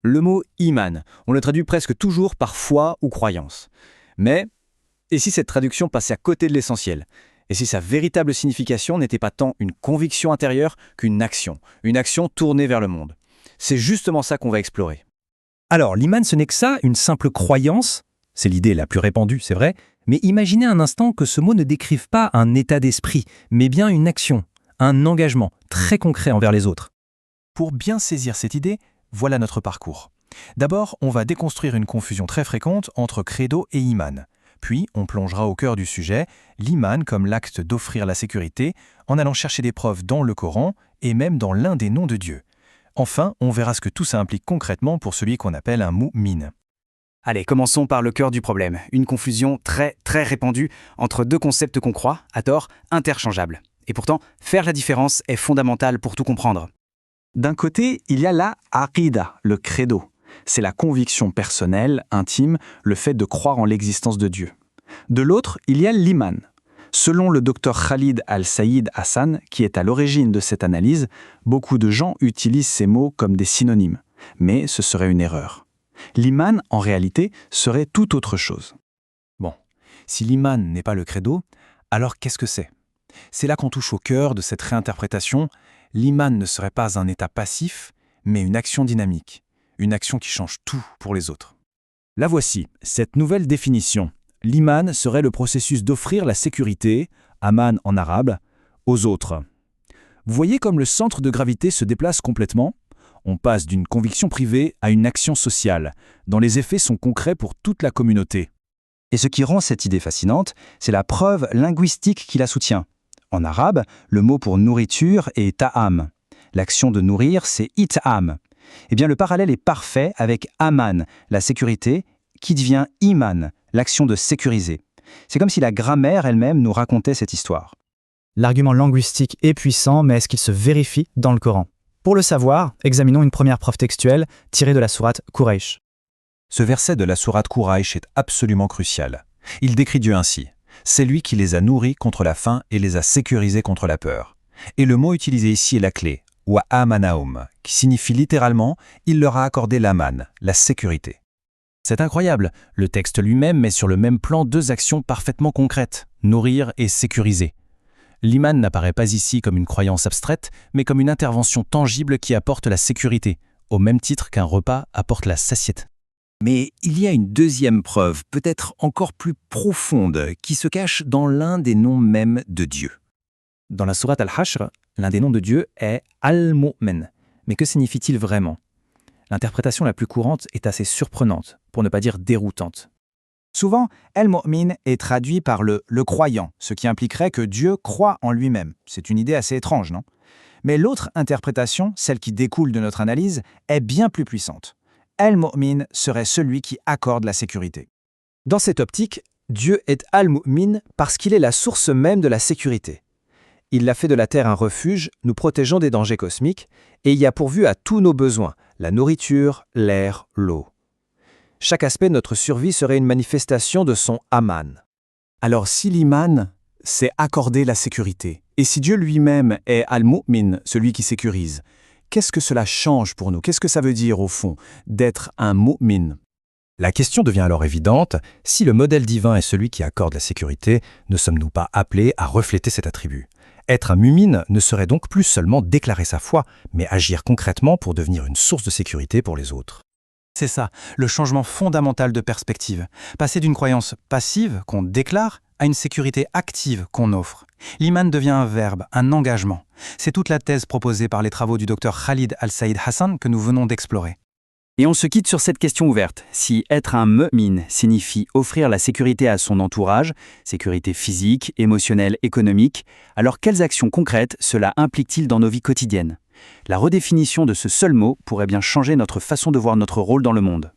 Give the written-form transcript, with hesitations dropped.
Le mot iman, on le traduit presque toujours par foi ou croyance. Mais, et si cette traduction passait à côté de l'essentiel? Et si sa véritable signification n'était pas tant une conviction intérieure qu'une action tournée vers le monde? C'est justement ça qu'on va explorer. Alors, l'iman, ce n'est que ça, une simple croyance. C'est l'idée la plus répandue, c'est vrai. Mais imaginez un instant que ce mot ne décrive pas un état d'esprit, mais bien une action, un engagement très concret envers les autres. Pour bien saisir cette idée, voilà notre parcours. D'abord, on va déconstruire une confusion très fréquente entre credo et iman. Puis, on plongera au cœur du sujet, l'iman comme l'acte d'offrir la sécurité, en allant chercher des preuves dans le Coran et même dans l'un des noms de Dieu. Enfin, on verra ce que tout ça implique concrètement pour celui qu'on appelle un mu'min. Allez, commençons par le cœur du problème. Une confusion très répandue entre deux concepts qu'on croit, à tort, interchangeables. Et pourtant, faire la différence est fondamental pour tout comprendre. D'un côté, il y a la aqida, le credo. C'est la conviction personnelle, intime, le fait de croire en l'existence de Dieu. De l'autre, il y a l'iman. Selon le docteur Khalid Al-Saïd Hassan, qui est à l'origine de cette analyse, beaucoup de gens utilisent ces mots comme des synonymes. Mais ce serait une erreur. L'iman, en réalité, serait tout autre chose. Bon, si l'iman n'est pas le credo, alors qu'est-ce que c'est? C'est là qu'on touche au cœur de cette réinterprétation. L'iman ne serait pas un état passif, mais une action dynamique, une action qui change tout pour les autres. La voici, cette nouvelle définition. L'iman serait le processus d'offrir la sécurité, aman en arabe, aux autres. Vous voyez comme le centre de gravité se déplace complètement? On passe d'une conviction privée à une action sociale, dont les effets sont concrets pour toute la communauté. Et ce qui rend cette idée fascinante, c'est la preuve linguistique qui la soutient. En arabe, le mot pour nourriture est ta'am. L'action de nourrir, c'est it'am. Eh bien, le parallèle est parfait avec aman, la sécurité, qui devient iman, l'action de sécuriser. C'est comme si la grammaire elle-même nous racontait cette histoire. L'argument linguistique est puissant, mais est-ce qu'il se vérifie dans le Coran? Pour le savoir, examinons une première preuve textuelle tirée de la sourate Quraysh. Ce verset de la sourate Quraysh est absolument crucial. Il décrit Dieu ainsi. C'est lui qui les a nourris contre la faim et les a sécurisés contre la peur. Et le mot utilisé ici est la clé, wa amanaum, qui signifie littéralement « il leur a accordé l'aman », la sécurité. C'est incroyable, le texte lui-même met sur le même plan deux actions parfaitement concrètes, nourrir et sécuriser. L'iman n'apparaît pas ici comme une croyance abstraite, mais comme une intervention tangible qui apporte la sécurité, au même titre qu'un repas apporte la satiété. Mais il y a une deuxième preuve, peut-être encore plus profonde, qui se cache dans l'un des noms mêmes de Dieu. Dans la sourate Al-Hashr, l'un des noms de Dieu est Al-Mu'min. Mais que signifie-t-il vraiment? L'interprétation la plus courante est assez surprenante, pour ne pas dire déroutante. Souvent, El-Mu'min est traduit par le croyant, ce qui impliquerait que Dieu croit en lui-même. C'est une idée assez étrange, non? Mais l'autre interprétation, celle qui découle de notre analyse, est bien plus puissante. El-Mu'min serait celui qui accorde la sécurité. Dans cette optique, Dieu est Al-Mu'min parce qu'il est la source même de la sécurité. Il a fait de la Terre un refuge, nous protégeant des dangers cosmiques, et y a pourvu à tous nos besoins, la nourriture, l'air, l'eau. Chaque aspect de notre survie serait une manifestation de son Aman. Alors si l'iman, c'est accorder la sécurité, et si Dieu lui-même est Al-Mu'min, celui qui sécurise, qu'est-ce que cela change pour nous? Qu'est-ce que ça veut dire, au fond, d'être un mu'min? La question devient alors évidente, si le modèle divin est celui qui accorde la sécurité, ne sommes-nous pas appelés à refléter cet attribut? Être un mu'min ne serait donc plus seulement déclarer sa foi, mais agir concrètement pour devenir une source de sécurité pour les autres. C'est ça, le changement fondamental de perspective. Passer d'une croyance passive, qu'on déclare, à une sécurité active qu'on offre. L'iman devient un verbe, un engagement. C'est toute la thèse proposée par les travaux du docteur Khalid Al-Saïd Hassan que nous venons d'explorer. Et on se quitte sur cette question ouverte. Si être un mu'min signifie offrir la sécurité à son entourage, sécurité physique, émotionnelle, économique, alors quelles actions concrètes cela implique-t-il dans nos vies quotidiennes? La redéfinition de ce seul mot pourrait bien changer notre façon de voir notre rôle dans le monde.